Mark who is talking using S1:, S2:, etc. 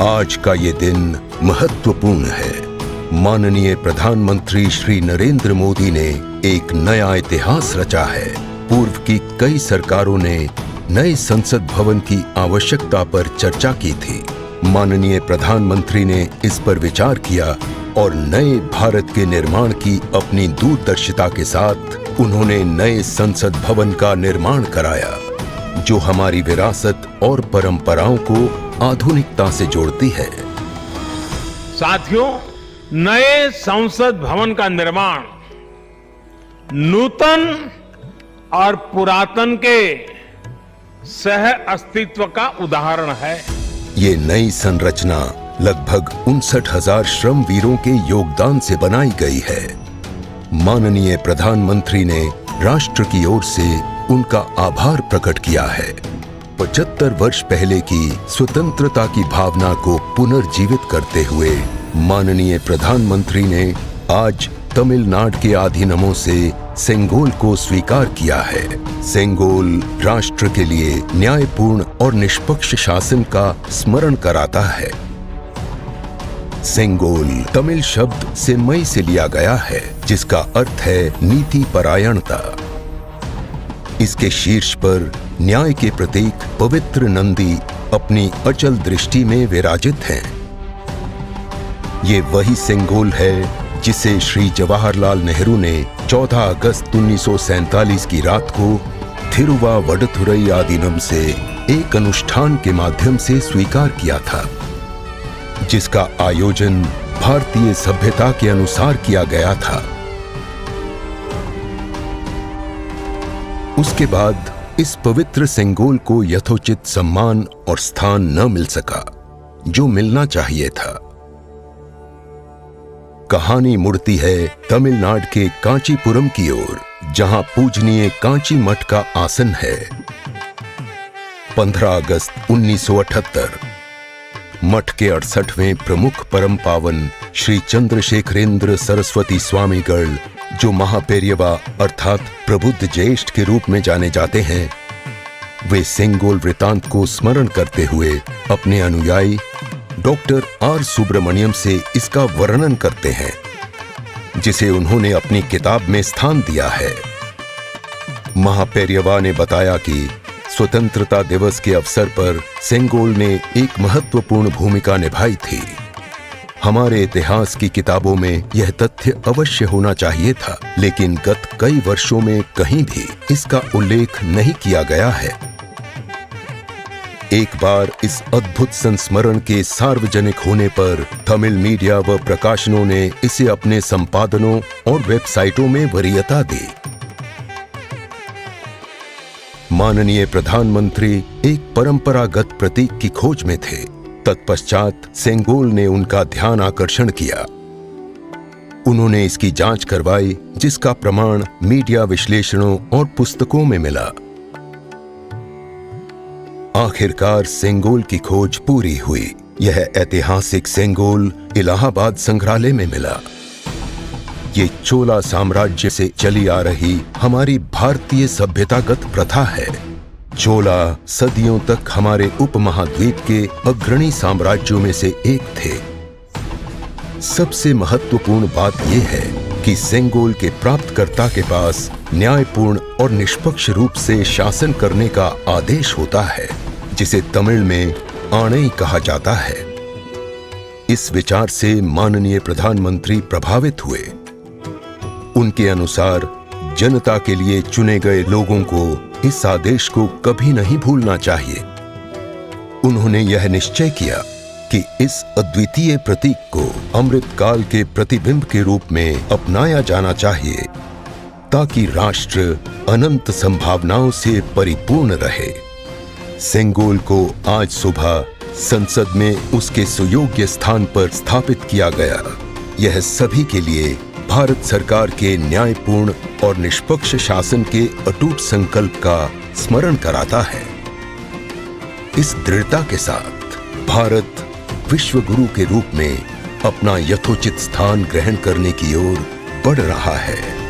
S1: आज का ये दिन महत्वपूर्ण है। माननीय प्रधानमंत्री श्री नरेंद्र मोदी ने एक नया इतिहास रचा है। पूर्व की कई सरकारों ने नए संसद भवन की आवश्यकता पर चर्चा की थी। माननीय प्रधानमंत्री ने इस पर विचार किया और नए भारत के निर्माण की अपनी दूरदर्शिता के साथ उन्होंने नए संसद भवन का निर्माण कराया, जो हमारी विरासत और परंपराओं को आधुनिकता से जोड़ती है।
S2: साथियों, नए संसद भवन का निर्माण नूतन और पुरातन के सह अस्तित्व का उदाहरण है।
S1: ये नई संरचना लगभग 59,000 श्रमवीरों के योगदान से बनाई गई है। माननीय प्रधानमंत्री ने राष्ट्र की ओर से उनका आभार प्रकट किया है। 75 वर्ष पहले की स्वतंत्रता की भावना को पुनर्जीवित करते हुए माननीय प्रधानमंत्री ने आज तमिलनाडु के अधीनमों से सेंगोल को स्वीकार किया है। सेंगोल राष्ट्र के लिए न्यायपूर्ण और निष्पक्ष शासन का स्मरण कराता है। सेंगोल तमिल शब्द से मई से लिया गया है, जिसका अर्थ है नीति परायणता। इसके शीर्ष पर न्याय के प्रतीक पवित्र नंदी अपनी अचल दृष्टि में विराजित हैं। ये वही सेंगोल है जिसे श्री जवाहरलाल नेहरू ने 14 अगस्त 1947 की रात को थिरुवावडथुरई आदीनम से एक अनुष्ठान के माध्यम से स्वीकार किया था, जिसका आयोजन भारतीय सभ्यता के अनुसार किया गया था। उसके बाद इस पवित्र सेंगोल को यथोचित सम्मान और स्थान न मिल सका, जो मिलना चाहिए था। कहानी मुड़ती है तमिलनाडु के कांचीपुरम की ओर, जहां पूजनीय कांची मठ का आसन है। 15 अगस्त 1978 मठ के 68वें प्रमुख परम पावन श्री चंद्रशेखरेंद्र सरस्वती स्वामीगढ़, जो महापेरियवा अर्थात प्रबुद्ध ज्येष्ठ के रूप में जाने जाते हैं, वे सेंगोल वृतांत को स्मरण करते हुए अपने अनुयायी डॉक्टर आर सुब्रमण्यम से इसका वर्णन करते हैं, जिसे उन्होंने अपनी किताब में स्थान दिया है। महापेरियवा ने बताया कि स्वतंत्रता दिवस के अवसर पर सेंगोल ने एक महत्वपूर्ण भूमिका निभाई थी। हमारे इतिहास की किताबों में यह तथ्य अवश्य होना चाहिए था, लेकिन गत कई वर्षों में कहीं भी इसका उल्लेख नहीं किया गया है। एक बार इस अद्भुत संस्मरण के सार्वजनिक होने पर तमिल मीडिया व प्रकाशनों ने इसे अपने संपादनों और वेबसाइटों में वरीयता दी। माननीय प्रधानमंत्री एक परंपरागत प्रतीक की खोज में थे। तत्पश्चात सेंगोल ने उनका ध्यान आकर्षण किया। उन्होंने इसकी जांच करवाई, जिसका प्रमाण मीडिया विश्लेषणों और पुस्तकों में मिला। आखिरकार सेंगोल की खोज पूरी हुई। यह ऐतिहासिक सेंगोल इलाहाबाद संग्रहालय में मिला। ये चोला साम्राज्य से चली आ रही हमारी भारतीय सभ्यतागत प्रथा है। चोला सदियों तक हमारे उपमहाद्वीप के अग्रणी साम्राज्यों में से एक थे। सबसे महत्वपूर्ण बात यह है कि सेंगोल के प्राप्तकर्ता के पास न्यायपूर्ण और निष्पक्ष रूप से शासन करने का आदेश होता है, जिसे तमिल में आणई कहा जाता है। इस विचार से माननीय प्रधानमंत्री प्रभावित हुए। उनके अनुसार जनता के लिए चुने गए लोगों को इस आदेश को कभी नहीं भूलना चाहिए। उन्होंने यह निश्चय किया कि इस अद्वितीय प्रतीक को अमृतकाल के प्रतिबिंब के रूप में अपनाया जाना चाहिए, ताकि राष्ट्र अनंत संभावनाओं से परिपूर्ण रहे। सेंगोल को आज सुबह संसद में उसके सुयोग्य स्थान पर स्थापित किया गया। यह सभी के लिए भारत सरकार के न्यायपूर्ण और निष्पक्ष शासन के अटूट संकल्प का स्मरण कराता है। इस दृढ़ता के साथ भारत विश्व गुरु के रूप में अपना यथोचित स्थान ग्रहण करने की ओर बढ़ रहा है।